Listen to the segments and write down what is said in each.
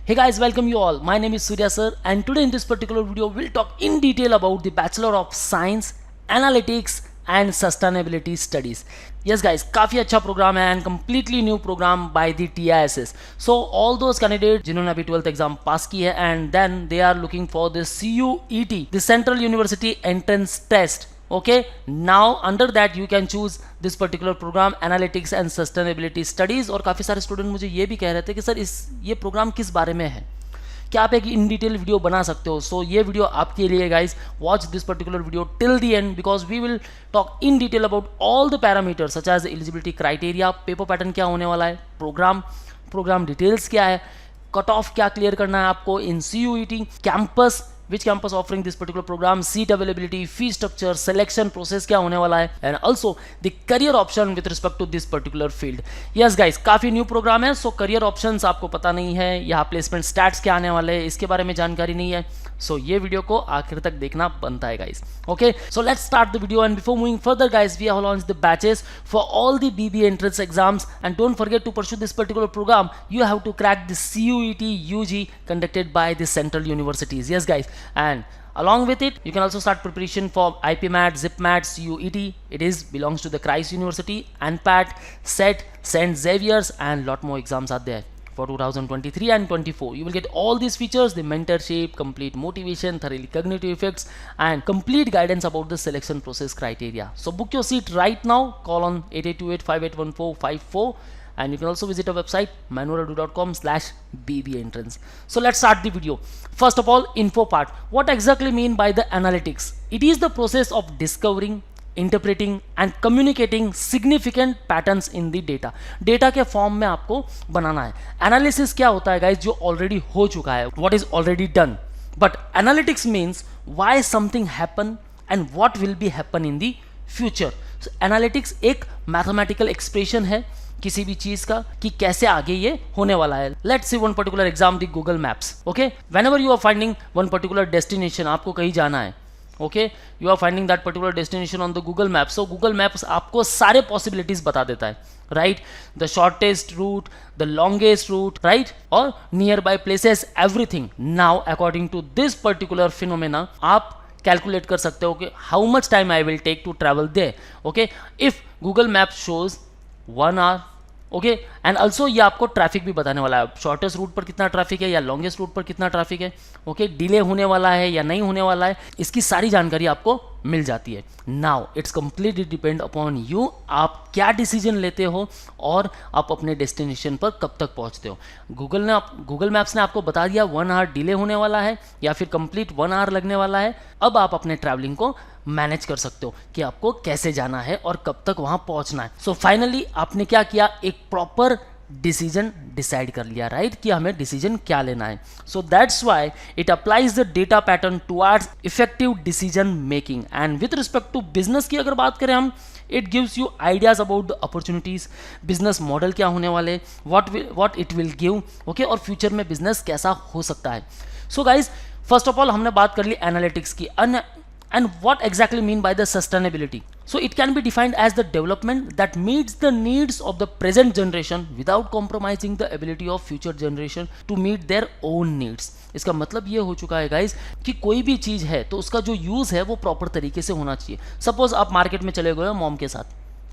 Hey guys, welcome you all. My name is Surya sir, and today in this particular video we'll talk in detail about the Bachelor of Science, Analytics and Sustainability Studies. Yes guys, काफ़ी अच्छा programme है and completely new program by the TISS. So all those candidates जिन्होंने अभी 12th exam पास की है and then they are looking for the CUET, the Central University Entrance Test. Okay, now under that you can choose this particular program Analytics and Sustainability Studies. और काफ़ी सारे student मुझे ये भी कह रहे थे कि सर ये प्रोग्राम किस बारे में है, क्या आप एक इन डिटेल वीडियो बना सकते हो. सो ये वीडियो आपके लिए guys. Watch this particular video till the end because we will talk in detail about all the parameters such as eligibility criteria, paper pattern क्या होने वाला है, प्रोग्राम डिटेल्स क्या है, कट ऑफ क्या क्लियर करना है आपको इन CUET, campus, which campus offering this particular program, seat availability, fee structure, selection process क्या होने वाला है, and also the career option with respect to this particular field. Yes guys, काफ़ी न्यू प्रोग्राम है. सो करियर ऑप्शंस आपको पता नहीं है, यहाँ प्लेसमेंट स्टैट्स क्या आने वाले हैं इसके बारे में जानकारी नहीं है. सो ये वीडियो को आखिर तक देखना बनता है guys. Okay, so let's start the video and before moving further guys we have launched the batches for all the BBA entrance exams and don't forget to pursue this particular program. You have to crack the CUET UG conducted by the central universities. Yes guys, and along with it you can also start preparation for IPMAT, ZipMat, CUET. It belongs to the Christ University, ANPAT, SET, St. Xavier's and lot more exams are there for 2023 and 24. You will get all these features, the mentorship, complete motivation, thoroughly cognitive effects and complete guidance about the selection process criteria. So book your seat right now. Call on 8828581454 and you can also visit our website manualadu.com/BBA entrance. So let's start the video. First of all, info part. What exactly mean by the analytics? It is the process of discovering, interpreting and communicating significant patterns in the data के form में आपको बनाना है. Analysis क्या होता है guys, जो already हो चुका है, what is already done. But analytics means why something happen and what will be happen in the future. Analytics एक मैथमेटिकल एक्सप्रेशन है किसी भी चीज का कि कैसे आगे ये होने वाला है. Let's see one particular exam the Google Maps. Okay, whenever you are finding one particular destination, आपको कहीं जाना है, okay, you are finding that particular destination on the Google map. So Google Maps आपको सारे पॉसिबिलिटीज बता देता है, right, the shortest route, the longest route, right, और nearby places, everything. Now according to this particular phenomena आप calculate कर सकते हो कि how much time I will take to travel there. Okay, if Google map shows 1 hour, okay, and also ये आपको traffic भी बताने वाला है, शॉर्टेस्ट रूट पर कितना ट्रैफिक है या लॉन्गेस्ट रूट पर कितना ट्रैफिक है, ओके, डिले होने वाला है या नहीं होने वाला है, इसकी सारी जानकारी आपको मिल जाती है. Now it's completely depend upon you, आप क्या डिसीजन लेते हो और आप अपने डेस्टिनेशन पर कब तक पहुंचते हो. गूगल मैप्स ने आपको बता दिया 1 hour डिले होने वाला है या फिर कंप्लीट 1 hour लगने वाला है. अब आप अपने ट्रैवलिंग को मैनेज कर सकते हो कि आपको कैसे जाना है और कब तक वहां पहुंचना है. सो फाइनली आपने क्या किया, एक प्रॉपर डिसीजन डिसाइड कर लिया, राइट, कि हमें डिसीजन क्या लेना है. So that's why it applies the data pattern towards effective decision making. And with respect to business की अगर बात करें हम, it gives you ideas about the opportunities, business model क्या होने वाले, what it will give, okay, और future में बिजनेस कैसा हो सकता है. So guys, first of all हमने बात कर ली एनालिटिक्स की. And what exactly mean by the sustainability? So it can be defined as the development that meets the needs of the present generation without compromising the ability of future generation to meet their own needs. इसका मतलब ये हो चुका है guys कि कोई भी चीज है तो उसका जो यूज है वो प्रॉपर तरीके से होना चाहिए. सपोज आप मार्केट में चले गए हो मॉम के साथ,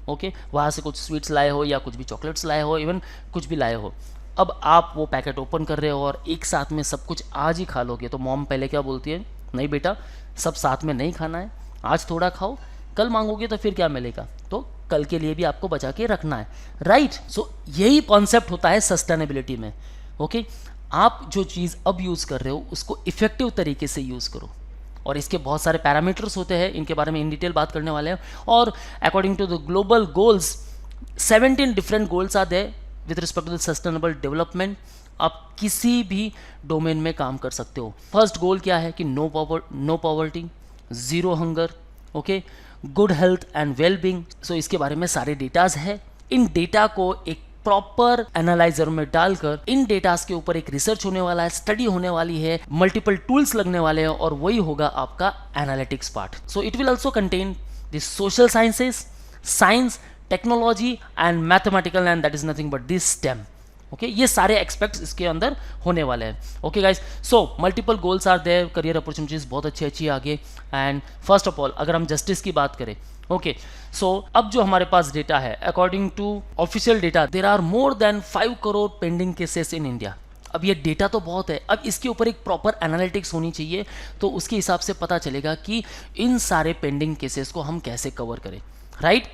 ओके, वहां से कुछ स्वीट्स लाए हो या कुछ भी चॉकलेट्स लाए हो, इवन कुछ भी लाए हो. अब आप वो पैकेट ओपन कर रहे हो और एक साथ में सब कुछ आज ही खा लोगे, तो मॉम पहले क्या बोलती है, नहीं बेटा सब साथ में नहीं खाना है, आज थोड़ा खाओ, कल मांगोगे तो फिर क्या मिलेगा, तो कल के लिए भी आपको बचा के रखना है, राइट. सो यही कॉन्सेप्ट होता है सस्टेनेबिलिटी में. ओके, आप जो चीज़ अब यूज़ कर रहे हो उसको इफेक्टिव तरीके से यूज़ करो. और इसके बहुत सारे पैरामीटर्स होते हैं, इनके बारे में इन डिटेल बात करने वाले हैं. और according to the global goals 17 different goals are there with respect to the sustainable development. आप किसी भी डोमेन में काम कर सकते हो. फर्स्ट गोल क्या है कि no poverty, zero hunger, okay, good health and well being. So इसके बारे में सारे डेटाज है. इन डेटा को एक प्रॉपर एनालाइजर में डालकर इन डेटास के ऊपर एक रिसर्च होने वाला है, स्टडी होने वाली है, मल्टीपल टूल्स लगने वाले हैं और वही होगा आपका analytics part. So it will also contain the social sciences, science, technology and mathematical, and that is nothing but this STEM. Okay ये सारे एक्सपेक्ट्स इसके अंदर होने वाले हैं. Okay guys, so multiple goals are there, career opportunities बहुत अच्छी अच्छी आगे. एंड फर्स्ट ऑफ ऑल अगर हम जस्टिस की बात करें, ओके सो अब जो हमारे पास डेटा है, according to official data there are more than 5 crore pending cases in India. अब ये डेटा तो बहुत है, अब इसके ऊपर एक प्रॉपर एनालिटिक्स होनी चाहिए, तो उसके हिसाब से पता चलेगा कि इन सारे पेंडिंग केसेस को हम कैसे कवर करें, राइट.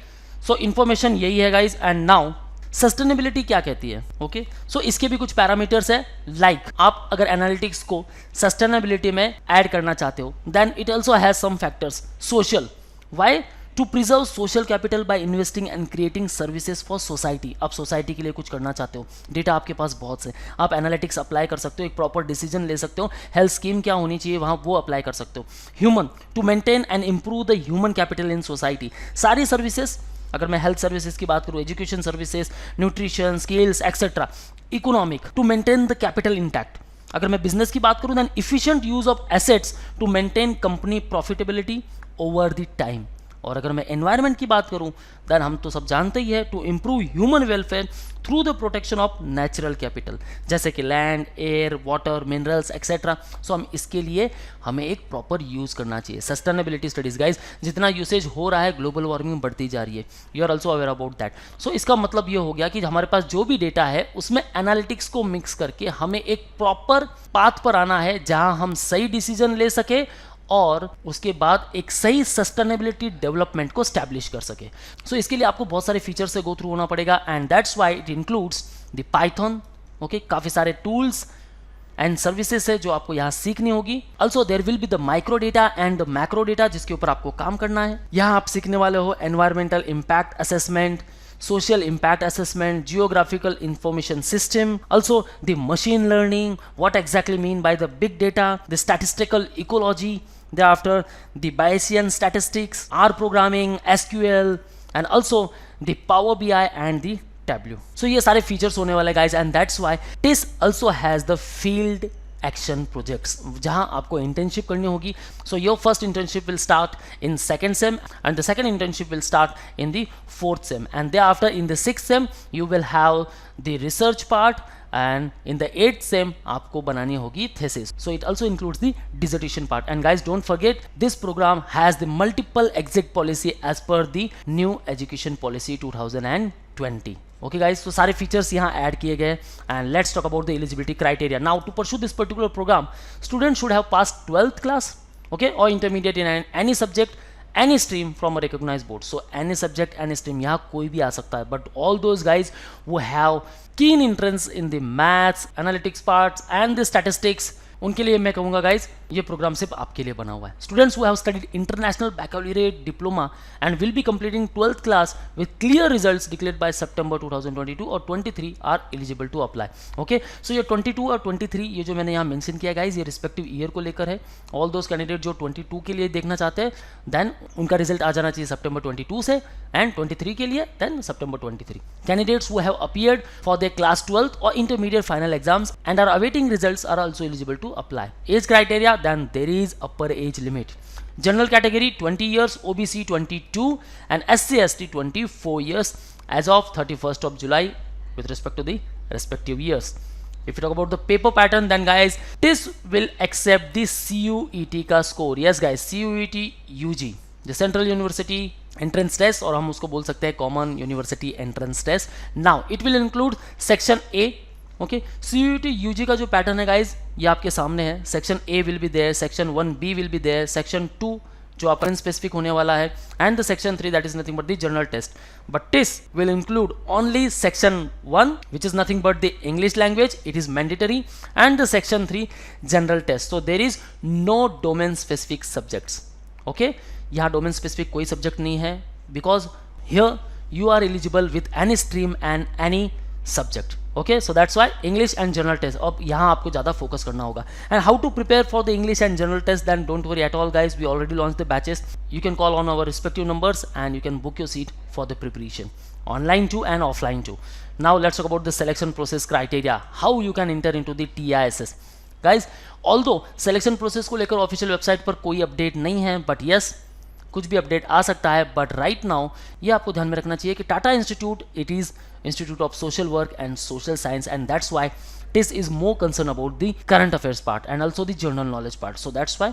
सो इन्फॉर्मेशन यही है गाइज. एंड नाउ सस्टेनेबिलिटी क्या कहती है, ओके सो इसके भी कुछ पैरामीटर्स है. लाइक आप अगर एनालिटिक्स को सस्टेनेबिलिटी में ऐड करना चाहते हो, then it also has some factors. Social, why to preserve social capital by investing and creating services for society. आप सोसाइटी के लिए कुछ करना चाहते हो, डेटा आपके पास बहुत से, आप एनालिटिक्स अप्लाई कर सकते हो, एक प्रॉपर डिसीजन ले सकते हो, हेल्थ स्कीम क्या होनी चाहिए वहाँ वो अप्लाई कर सकते हो. Human, to maintain and improve the human capital in society. सारी सर्विसेज, अगर मैं हेल्थ सर्विसेज की बात करूँ, education services, nutrition, skills etcetera. Economic, to maintain the capital intact. अगर मैं बिजनेस की बात करूँ, then efficient use of assets to maintain company profitability over the time. और अगर मैं एनवायरनमेंट की बात करूं, देन हम तो सब जानते ही है, to improve human welfare through the protection of natural capital, जैसे कि land, air, water, minerals etcetera. So हम इसके लिए हमें एक प्रॉपर यूज करना चाहिए. सस्टेनेबिलिटी स्टडीज गाइज, जितना यूसेज हो रहा है, ग्लोबल वार्मिंग बढ़ती जा रही है, you are also aware about that. So इसका मतलब ये हो गया कि हमारे पास जो भी डेटा है उसमें एनालिटिक्स को मिक्स करके हमें एक प्रॉपर पाथ पर आना है जहां हम सही डिसीजन ले सके और उसके बाद एक सही सस्टेनेबिलिटी डेवलपमेंट को स्टैब्लिश कर सके. सो इसके लिए आपको बहुत सारे फीचर से गो थ्रू होना पड़ेगा. And that's why it includes the Python. Okay, काफी सारे टूल्स एंड सर्विसेज है जो आपको यहाँ सीखनी होगी. Also there will be the micro data and the macro data, जिसके ऊपर आपको काम करना है. यहाँ आप सीखने वाले हो environmental impact assessment, social impact assessment, geographical information system, also the machine learning, what exactly mean by the big data, the statistical ecology, thereafter the Bayesian statistics, R programming, SQL, and also the Power BI and the Tableau. So ये सारे features होने वाले guys, and that's why TIS also has the field action projects जहां आपको internship करनी होगी. So your first internship will start in second sem and the second internship will start in the fourth sem and thereafter in the sixth sem you will have the research part and in the eighth sem आपको बनानी होगी thesis. So it also includes the dissertation part. And guys don't forget this programme has the multiple exit policy as पर the new education policy 2020. Okay guys, तो सारे features यहाँ add किए गए. And let's talk about the eligibility criteria. Now to pursue this particular program, student should have pass 12th class, okay, और intermediate in any subject, any stream from a recognized board. So any subject, any stream, यहाँ कोई भी आ सकता है. But all those guys who have keen interest in the maths, analytics parts and the statistics, उनके लिए मैं कहूँगा guys ये प्रोग्राम सिर्फ आपके लिए बना हुआ है. Students who have studied international baccalaureate diploma and will be completing 12th class with clear results declared by September 2022 और 23 are eligible to apply. Okay, so ये 22 और 23 ये जो मैंने यहाँ मेंशन किया गाइज, ये रिस्पेक्टिव ईयर को लेकर है. ऑल दोज कैंडिडेट जो 22 के लिए देखना चाहते हैं, देन उनका रिजल्ट आ जाना चाहिए सितंबर 22 से, एंड 23 के लिए देन सितंबर 23. Candidates who have appeared for the class 12th और intermediate final exams and are awaiting results are also eligible to apply. Age criteria, then there is upper age limit. General category 20 years, OBC 22 and SC ST 24 years as of 31st of July with respect to the respective years. If you talk about the paper pattern, then guys this will accept the CUET का score. Yes guys, CUET UG, the Central University Entrance Test, और हम उसको बोल सकते हैं Common University Entrance Test. Now it will include section A. Okay, CUET UG का जो pattern है गाइज ये आपके सामने है. Section A will be there, section 1B will be there, section 2 जो अपन स्पेसिफिक होने वाला है, and the section 3 that is nothing but the general test. But TIS will include only section 1 which is nothing but the English language, it is mandatory, and the section 3 general test. So there is no domain specific subjects. Okay, यहाँ domain specific कोई subject नहीं है, because here you are eligible with any stream and any subject. Okay, so that's why English and general test अब यहाँ आपको ज़्यादा focus करना होगा. And how to prepare for the English and general test, then don't worry at all guys, we already launch the batches. You can call on our respective numbers and you can book your seat for the preparation, online too and offline too. Now let's talk about the selection process criteria, how you can inter into the TISS. Guys although selection process को लेकर official website पर कोई update नहीं है, but yes कुछ भी update आ सकता है, बट राइट नाउ ये आपको ध्यान में रखना चाहिए कि Tata institute, it is institute of social work and social science, and that's Y TISS is more concerned about the current affairs part and also the general knowledge part. So that's why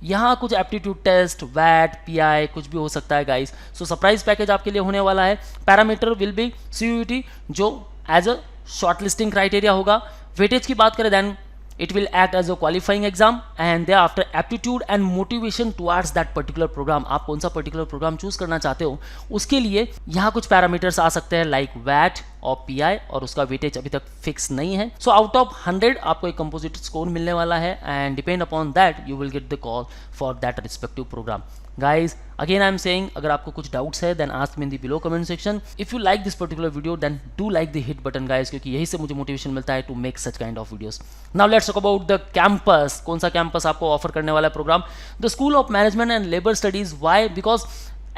यहाँ कुछ aptitude test, VAT, PI कुछ भी हो सकता है guys. So surprise package आपके लिए होने वाला है. पैरामीटर विल बी CUET जो as a shortlisting criteria होगा. वेटेज की बात करें then it will act as a qualifying exam and thereafter aptitude and motivation towards that particular program. आप कौन सा पर्टिकुलर प्रोग्राम चूज करना चाहते हो उसके लिए यहाँ कुछ पैरामीटर्स आ सकते हैं लाइक वैट और PI, और उसका वेटेज अभी तक फिक्स नहीं है. सो आउट ऑफ 100 आपको एक कंपोजिट स्कोर मिलने वाला है and depend upon that you will get the call for that respective programme. Guys, again I am saying, अगर आपको कुछ डाउट्स है then ask me in the below comment section. If you like this particular video then do like the hit button guys, क्योंकि यही से मुझे motivation मिलता है to make such kind of videos. Now let's talk about the campus. कौन सा campus आपको offer करने वाला है programme? The School of Management and Labor Studies. Why? Because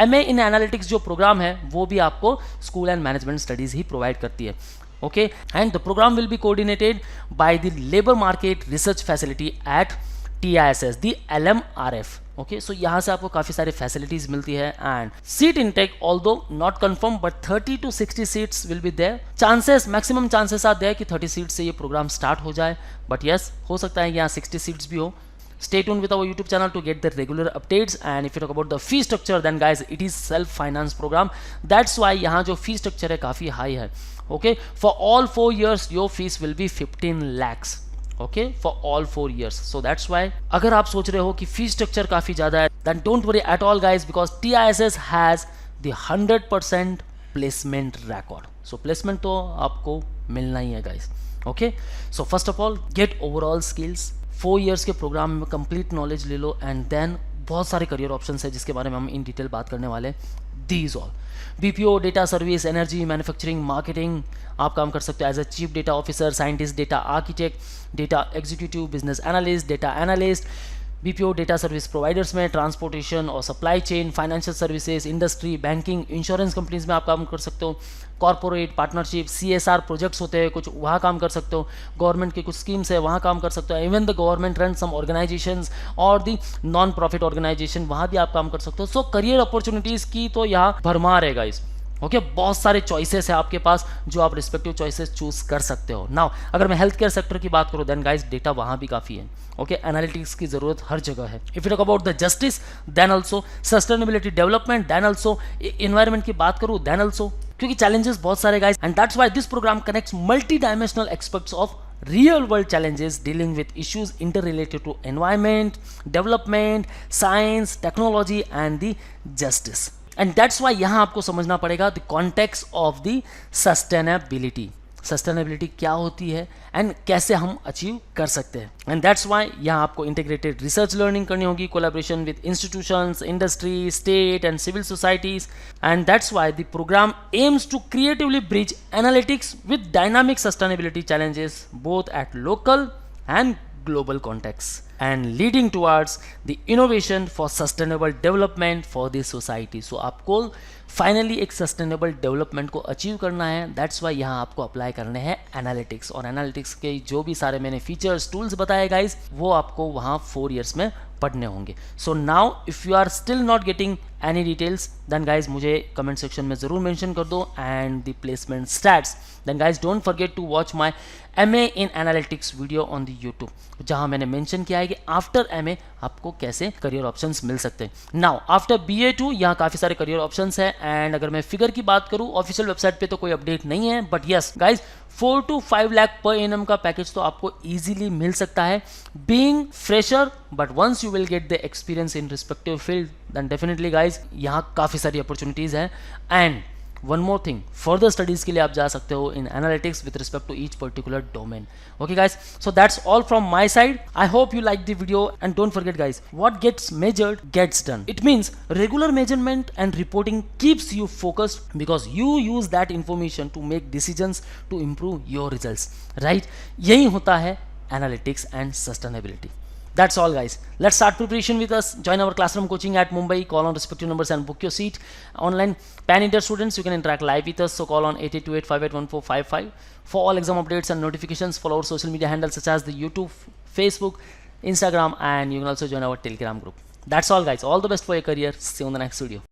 MA in Analytics जो प्रोग्राम है वो भी आपको school and management studies he provide करती है. Okay, and the program will be coordinated by the Labor Market Research Facility at TISS, the LMRF. Okay, so यहाँ से आपको काफ़ी सारी फैसिलिटीज मिलती है and seat intake although not confirm but 30 to 60 seats will be there. Chances, maximum chances are there कि 30 seats से ये प्रोग्राम स्टार्ट हो जाए, बट यस हो सकता है कि यहाँ 60 सीट्स भी हो. Stay tuned with our YouTube channel to get the regular updates. And if you talk about the fee structure, then guys, it is self-finance program. That's why यहाँ जो fee structure है काफ़ी high है. Okay, for all 4 years, your fees will be 15 lakhs. Okay, for all 4 years. So that's Y अगर आप सोच रहे हो कि फी स्ट्रक्चर काफ़ी ज़्यादा है then don't worry at all guys, because TISS has the 100% placement record. So placement तो आपको मिलना ही है guys. Okay, so first of all get overall skills. 4 years के प्रोग्राम में कंप्लीट नॉलेज ले लो एंड देन बहुत सारे करियर ऑप्शन है जिसके बारे में हम इन डिटेल बात करने वाले हैं. These all BPO, data service, energy, manufacturing, marketing, आप काम कर सकते हो as a chief data officer, scientist, data architect, data executive, business analyst, data analyst. BPO data service providers में ट्रांसपोर्टेशन और supply chain, financial services, industry, banking, insurance companies में आप काम कर सकते हो. कॉर्पोरेट पार्टनरशिप, CSR प्रोजेक्ट्स होते हैं कुछ, वहाँ काम कर सकते हो. गवर्नमेंट की कुछ स्कीम्स है वहाँ काम कर सकते हो. Even the government run some organisations और दी नॉन प्रॉफिट ऑर्गेनाइजेशन, वहाँ भी आप काम कर सकते हो. सो करियर अपॉर्चुनिटीज़ की तो यहाँ भरमार है गाइस. ओके, बहुत सारे चॉइसेस है आपके पास जो आप रिस्पेक्टिव चॉइसेस चूज कर सकते हो. नाउ अगर मैं हेल्थ केयर सेक्टर की बात करूँ देन गाइस डेटा वहाँ भी काफ़ी है. ओके, एनालिटिक्स की जरूरत हर जगह है. If you talk about the justice then also, sustainability development then also, environment की बात करूँ देन ऑल्सो, क्योंकि चैलेंजेस बहुत सारे guys and that's why this programme connects multi dimensional experts of real world challenges dealing with issues interrelated to environment, development, science, technology and the justice. And that's why यहाँ आपको समझना पड़ेगा the context of the sustainability. Sustainability क्या होती है and कैसे हम achieve कर सकते हैं. एंड दैट्स वाई यहाँ आपको इंटीग्रेटेड रिसर्च लर्निंग करनी होगी, collaboration with institutions, industry, state and civil societies. And that's why the programme aims to creatively bridge analytics with dynamic sustainability challenges both at local and global context and leading towards the innovation for sustainable development for the society. So आपको finally एक sustainable development को achieve करना है. That's why यहाँ आपको apply करने हैं analytics, और एनालिटिक्स के जो भी सारे मैंने फीचर्स टूल्स बताए गाइस वो आपको वहाँ 4 years में पढ़ने होंगे. So now if you are still not getting any details then guys मुझे कमेंट सेक्शन में ज़रूर मेंशन कर दो and the placement stats. Then guys don't forget to watch my MA in analytics video on the YouTube, जहाँ मैंने mention किया है कि आफ्टर MA आपको कैसे करियर ऑप्शंस मिल सकते हैं. नाउ आफ्टर BA2 यहाँ काफ़ी सारे करियर ऑप्शंस हैं एंड अगर मैं फिगर की बात करूँ ऑफिशियल वेबसाइट पे तो कोई अपडेट नहीं है, but yes guys 4 to 5 lakh per annum का पैकेज तो आपको इजीली मिल सकता है being fresher. But once you will get the experience in respective field then definitely guys यहाँ काफ़ी सारी अपॉर्चुनिटीज़ हैं. And one more thing, further studies के लिए आप जा सकते हो in analytics with respect to each particular domain. Okay guys, so that's all from my side. I hope you liked the video and don't forget guys, what gets measured gets done. It means regular measurement and reporting keeps you focused because you use that information to make decisions to improve your results, right? यही होता है analytics and sustainability. That's all guys. Let's start preparation with us. Join our classroom coaching at Mumbai. Call on respective numbers and book your seat. Online pan-India students, you can interact live with us. So call on 8828581455. For all exam updates and notifications, follow our social media handles such as the YouTube, Facebook, Instagram, and you can also join our Telegram group. That's all guys. All the best for your career. See you on the next video.